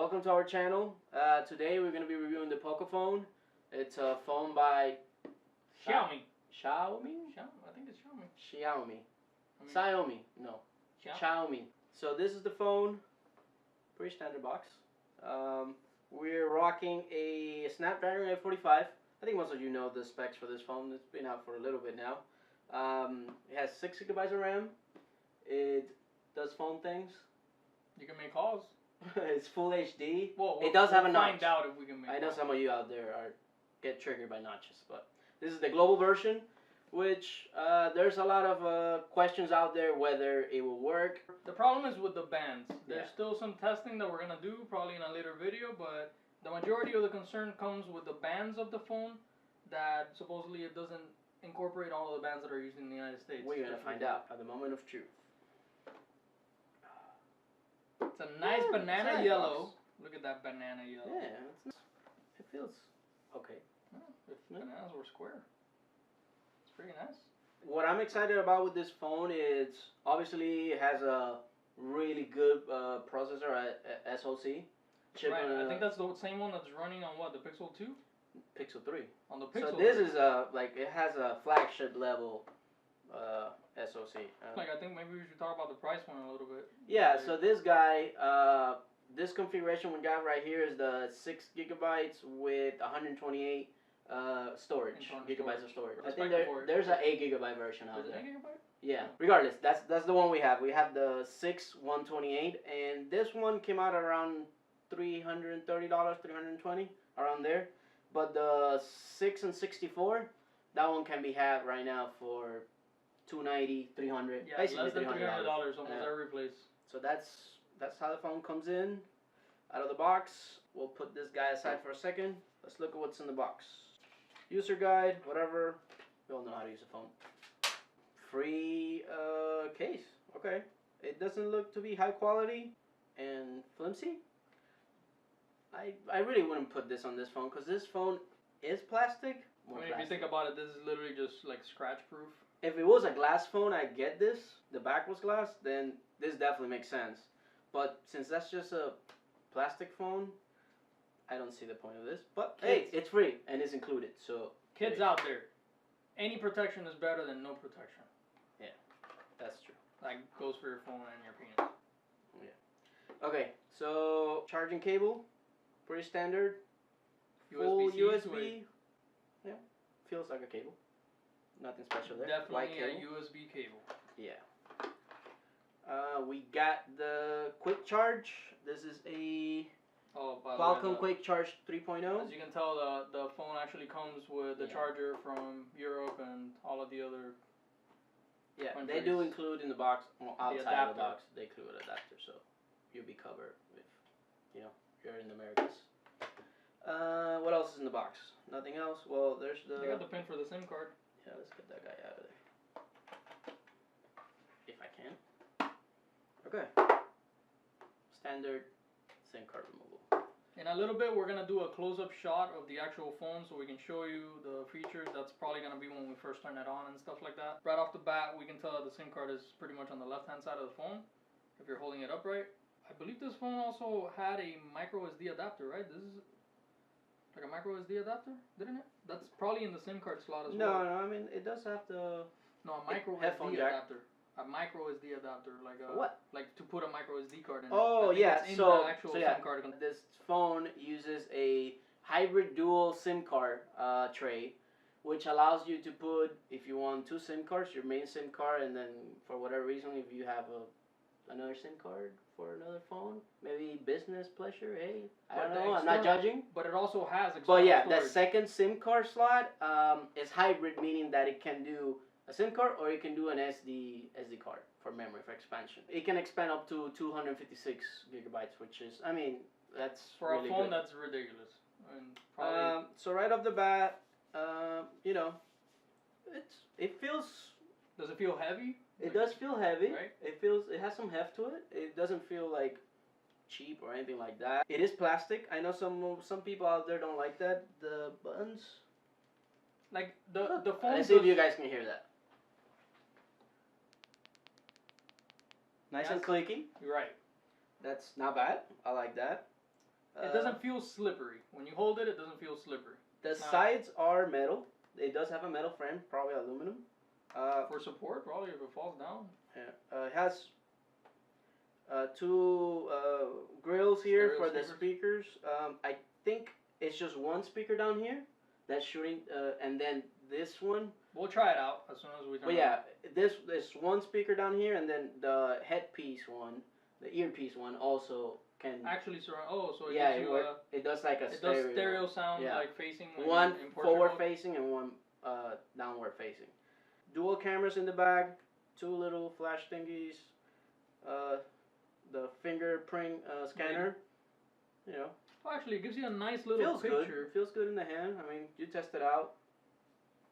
Welcome to our channel. Today we're going to be reviewing the Pocophone. It's a phone by Xiaomi. Xiaomi? I think it's Xiaomi. Xiaomi. Xiaomi. No. Xiaomi. So this is the phone. Pretty standard box. We're rocking a Snapdragon 845. I think most of you know the specs for this phone. It's been out for a little bit now. It has 6 GB of RAM. It does phone things. You can make calls. It's full HD. Well, it does have a we'll notch. find out if we can make I know calls. some of you out there get triggered by notches, but this is the global version, which there's a lot of questions out there whether it will work. The problem is with the bands. There's still some testing that we're gonna do probably in a later video, but the majority of the concern comes with the bands of the phone, that supposedly it doesn't incorporate all of the bands that are used in the United States. We're gonna find out at the moment of truth. It's a nice banana yellow. Look at that banana yellow. Yeah, it feels okay. If bananas were square, it's pretty nice. What I'm excited about with this phone is obviously it has a really good processor at SoC. Chip Right, I think that's the same one that's running on what, the Pixel 2? Pixel 3. On the Pixel. So this is like it has a flagship level SoC. Like I think maybe we should talk about the price one a little bit. Yeah, so this guy, this configuration we got right here is the 6 GB with 128 storage, gigabytes of storage. I think there's an 8 GB version out there. 8 GB? Yeah. Regardless, that's the one we have. We have the 6 128, and this one came out around $330, $320, around there. But the 6 and 64, that one can be had right now for $290, $300. Yeah, basically less than $300 almost Yeah. every place. So that's how the phone comes in out of the box. We'll put this guy aside for a second. Let's look at what's in the box. User guide, whatever. We all know how to use a phone. Free case. Okay. It doesn't look to be high quality and flimsy. I really wouldn't put this on this phone because this phone is plastic. I mean, if you think about it, this is literally just like scratch proof. If it was a glass phone, I get this. The back was glass, then this definitely makes sense. But since that's just a plastic phone, I don't see the point of this. But hey, it's free and it's included. So kids out there, any protection is better than no protection. Yeah, that's true. That goes for your phone and your penis. Yeah. Okay, so charging cable, pretty standard. Full USB-C USB. Yeah, feels like a cable. Nothing special there. Definitely a USB cable. Yeah. We got the quick charge. This is a Qualcomm Quick Charge 3.0. As you can tell, the phone actually comes with the charger from Europe and all of the other. Yeah, countries. they do include in the box, outside of the box, they include an adapter, so you'll be covered if you're in the Americas. What else is in the box? Nothing else. Well, there's the. They got the pin for the SIM card. Yeah, let's get that guy out of there. If I can. Okay. Standard SIM card removal. In a little bit, we're going to do a close-up shot of the actual phone so we can show you the features. That's probably going to be when we first turn it on and stuff like that. Right off the bat, we can tell that the SIM card is pretty much on the left-hand side of the phone if you're holding it upright. I believe this phone also had a micro SD adapter, right? This is like a micro SD adapter, didn't it? That's probably in the SIM card slot as well. No, I mean, it does have the... No, a micro SD adapter. A micro SD adapter, like a... What? Like to put a micro SD card in. Oh, yeah. So SIM card. This phone uses a hybrid dual SIM card tray, which allows you to put, if you want, 2 SIM cards, your main SIM card, and then for whatever reason, if you have another SIM card for another phone, maybe business pleasure, hey, I don't know, I'm not judging. But it also has external But yeah, storage. the second SIM card slot is hybrid, meaning that it can do a SIM card or it can do an SD card for memory, for expansion. It can expand up to 256 gigabytes, which is, I mean, that's for really a phone good. that's ridiculous. And probably so right off the bat, it feels... Does it feel heavy? It does feel heavy. Right? It has some heft to it. It doesn't feel like cheap or anything like that. It is plastic. I know some people out there don't like that. The buttons. Like the phone. Let's see if you guys can hear that. Nice and clicky. You're right. That's not bad. I like that. It doesn't feel slippery. When you hold it, it doesn't feel slippery. The sides are metal. It does have a metal frame, probably aluminum. For support, probably if it falls down. Yeah. It has two grills here for the speakers. I think it's just one speaker down here that's shooting, and then this one. We'll try it out as soon as we turn it yeah, this one speaker down here, and then the headpiece one, the earpiece one, also can actually surround. Oh, so it yeah, gives you it does like a it stereo. does stereo sound like facing. Like one in forward facing and one downward facing. Dual cameras in the back, two little flash thingies, the fingerprint scanner. You know. Well, actually, it gives you a nice little Feels picture. good. Feels good in the hand. I mean, you test it out.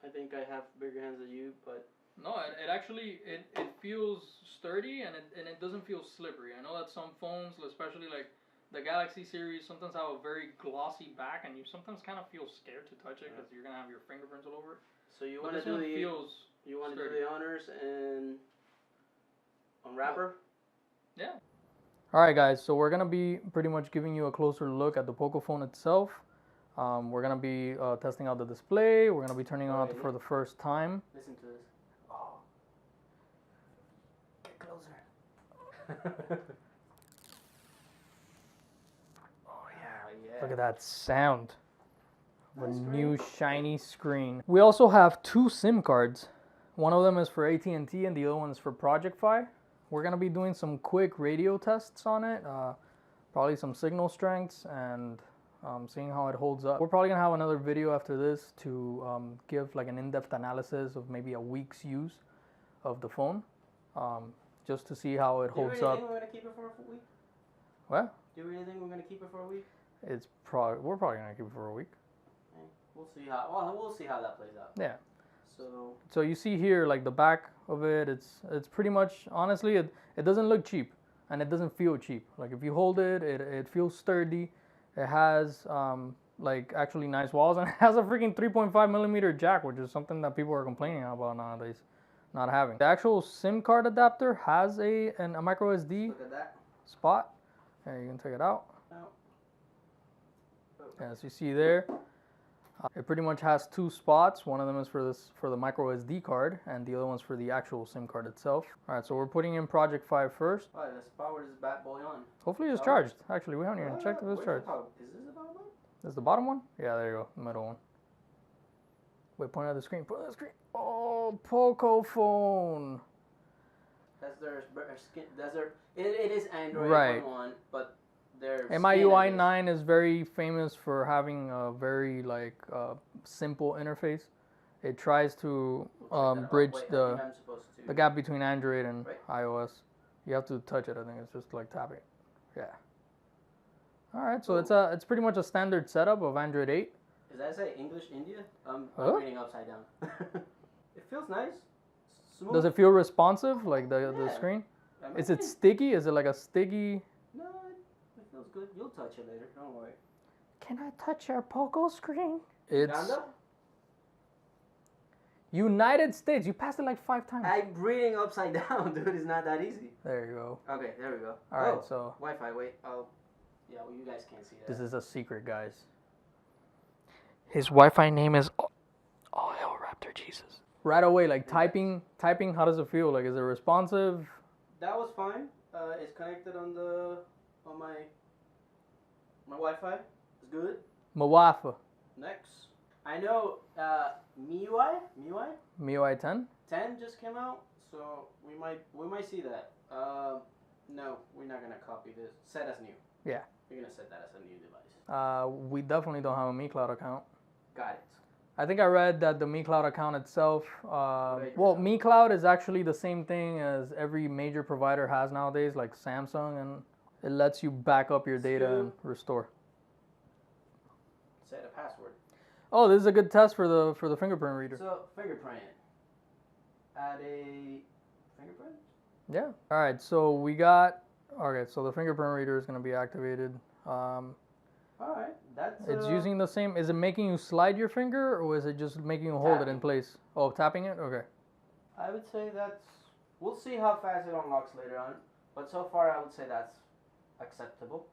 I think I have bigger hands than you, but no, it actually it feels sturdy and it doesn't feel slippery. I know that some phones, especially like the Galaxy series, sometimes have a very glossy back, and you sometimes kind of feel scared to touch it because you're gonna have your fingerprints all over it. So you want to do the honors and unwrapper? Yeah. Alright guys, so we're going to be pretty much giving you a closer look at the Pocophone itself. We're going to be testing out the display. We're going to be turning it on for the first time. Listen to this. Oh. Get closer. Oh yeah. Look at that sound. A new shiny screen. We also have two SIM cards. One of them is for AT&T and the other one is for ProjectFi. We're going to be doing some quick radio tests on it, probably some signal strengths and seeing how it holds up. We're probably going to have another video after this to give like an in-depth analysis of maybe a week's use of the phone, just to see how it holds up. Do you really think we're going to keep it for a week? What? Do you really think we're going to keep it for a week? We're probably going to keep it for a week. We'll see how that plays out. Yeah. So you see here, like the back of it, it's pretty much, honestly, it doesn't look cheap and it doesn't feel cheap. Like if you hold it, it feels sturdy. It has like actually nice walls, and it has a freaking 3.5 millimeter jack, which is something that people are complaining about nowadays not having. The actual SIM card adapter has a micro SD spot. There, you can take it out. As you see there. It pretty much has two spots. One of them is for the micro SD card, and the other one's for the actual SIM card itself. All right, so we're putting in ProjectFi first. All right, let's power this bad boy on. Hopefully it's charged. Actually, we haven't even checked if it's charged. Is this the bottom one? This is the bottom one? Yeah, there you go, the middle one. Wait, point at the screen. Point at the screen. Oh, Pocophone. That's their. It is Android right. 1.1, but MIUI 9 is very famous for having a very simple interface. It tries to bridge the gap between Android and iOS. You have to touch it. I think it's just like tapping. Yeah. All right, so it's pretty much a standard setup of Android 8. Does that say English India? I'm reading upside down. It feels nice. Smooth. Does it feel responsive, like the screen? I mean, is it sticky? Is it like a sticky? No, it feels good. You'll touch it later. Don't worry. Can I touch your Poco screen? It's Uganda? United States. You passed it like 5 times. I'm reading upside down, dude. It's not that easy. There you go. Okay, there we go. All right, so Wi-Fi. Wait. Yeah, well, you guys can't see that. This is a secret, guys. His Wi-Fi name is All Hail Raptor Jesus. Right away, like typing. How does it feel? Like, is it responsive? That was fine. It's connected on my Wi-Fi. It's good. My Wi-Fi. Next, I know MIUI 10. 10 just came out, so we might see that. No, we're not gonna copy this. Set as new. Yeah. You're gonna set that as a new device. We definitely don't have a Mi Cloud account. Got it. I think I read that the Mi Cloud account itself, Mi Cloud is actually the same thing as every major provider has nowadays, like Samsung, and it lets you back up your data and restore. Set a password. Oh, this is a good test for the fingerprint reader. So fingerprint. Add a fingerprint. Yeah. All right. So we got. Okay. So the fingerprint reader is going to be activated. All right, it's using the same. Is it making you slide your finger, or is it just making you hold it in place? Oh, tapping it. Okay. I would say we'll see how fast it unlocks later on, but so far I would say that's acceptable.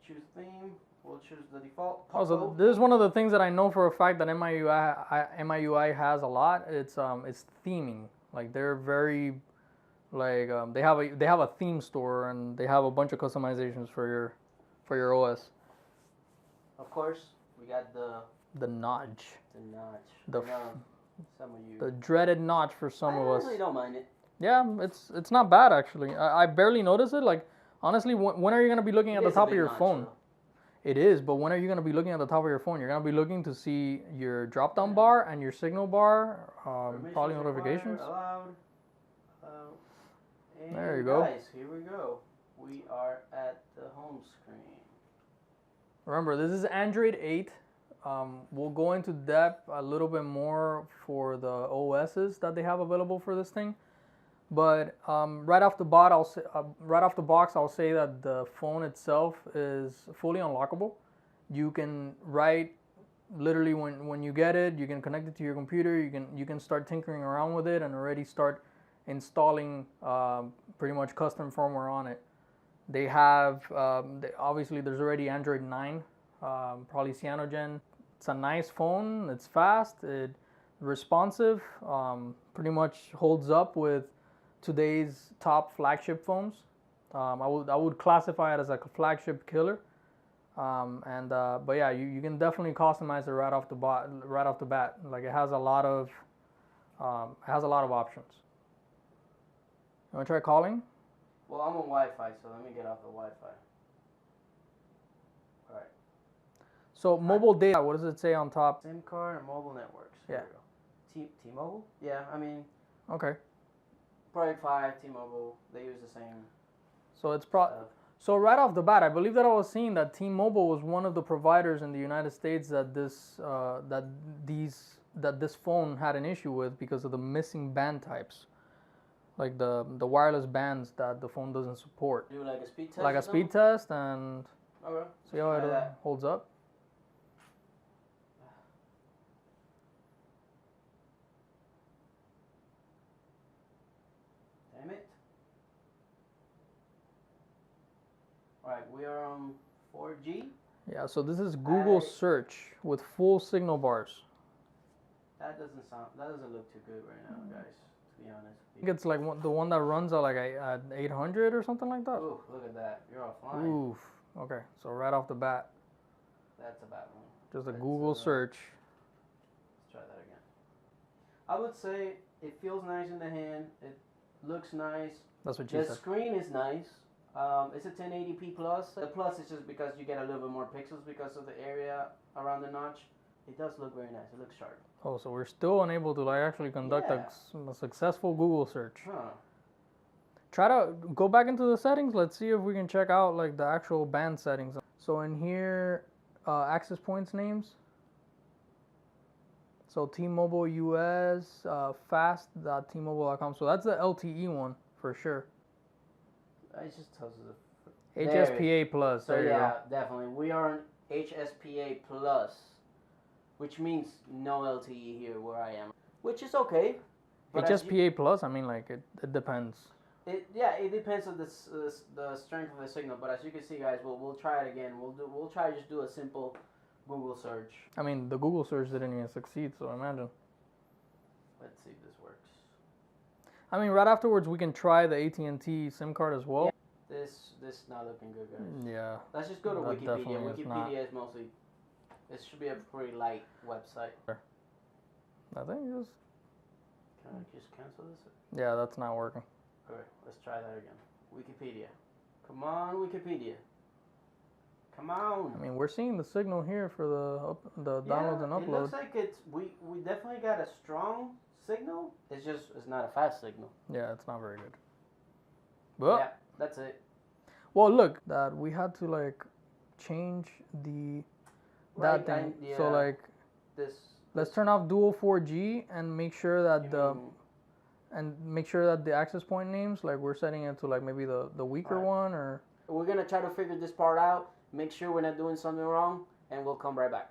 choose theme. We'll choose the default. Also, Poco. this is one of the things that I know for a fact that MIUI has a lot. It's theming. Like they're very, like they have a theme store and they have a bunch of customizations for your OS. Of course, we got the notch. The notch. The I know some of you. The dreaded notch for some of us. I really don't mind it. Yeah, it's not bad actually. I barely notice it. Like honestly, when are you gonna be looking at the top of your phone? It is, but when are you going to be looking at the top of your phone? You're going to be looking to see your drop-down bar and your signal bar, probably notifications. Allowed. And there you go. Guys, here we go. We are at the home screen. Remember, this is Android 8. We'll go into depth a little bit more for the OSs that they have available for this thing. But right off the box, I'll say that the phone itself is fully unlockable. You can literally when you get it, you can connect it to your computer. You can start tinkering around with it and already start installing pretty much custom firmware on it. They have obviously there's already Android 9, probably Cyanogen. It's a nice phone. It's fast. It's responsive. Pretty much holds up with today's top flagship phones. I would classify it as a flagship killer. But yeah, you can definitely customize it right off the bat. Like it has a lot of options. You wanna try calling? Well, I'm on Wi-Fi, so let me get off the Wi-Fi. All right. So mobile data, what does it say on top? SIM card and mobile networks. Yeah. Here we go. T-Mobile? Yeah, I mean. Okay. ProjectFi, T-Mobile, they use the same. So it's So right off the bat, I believe that I was seeing that T-Mobile was one of the providers in the United States that this phone had an issue with because of the missing band types, like the wireless bands that the phone doesn't support. Do like a speed test. Like a speed test and okay. See how it holds up. Damn it. Alright, we are on 4G. Yeah, so this is Google search with full signal bars. That doesn't look too good right now, guys, to be honest. I think it's like the one that runs at 800 or something like that. Ooh, look at that. You're offline. Oof. Okay, so right off the bat. That's a bad one. Just a Google search. Let's try that again. I would say it feels nice in the hand. It looks nice. That's what you said. The screen is nice. It's a 1080p plus. The plus is just because you get a little bit more pixels because of the area around the notch. It does look very nice. It looks sharp. Oh, so we're still unable to actually conduct a successful Google search. Huh. Try to go back into the settings. Let's see if we can check out like the actual band settings. So in here, access points names. So T-Mobile US, fast.tmobile.com. So that's the LTE one for sure. It just tells us HSPA plus. So there you go. definitely. We are on HSPA plus, which means no LTE here where I am, which is okay. HSPA plus. I mean, like it depends. It depends on the strength of the signal. But as you can see, guys, we'll try it again. We'll try to just do a simple Google search. I mean, the Google search didn't even succeed. So imagine. Let's see if this works. I mean, right afterwards we can try the AT&T SIM card as well. Yeah, this not looking good, guys. Yeah. Let's just go to that Wikipedia. Wikipedia is mostly. This should be a pretty light website. I think just. Can I just cancel this? Yeah, that's not working. Okay, let's try that again. Wikipedia. Come on, Wikipedia. Come on. I mean, we're seeing the signal here for the downloads and uploads. It looks like we definitely got a strong signal. It's not a fast signal. Yeah, it's not very good. But yeah, that's it. Well, look, that we had to like change that thing. So like let's turn off dual 4G and make sure that the access point names, like we're setting it to like maybe the weaker one, or we're gonna try to figure this part out, make sure we're not doing something wrong, and we'll come right back.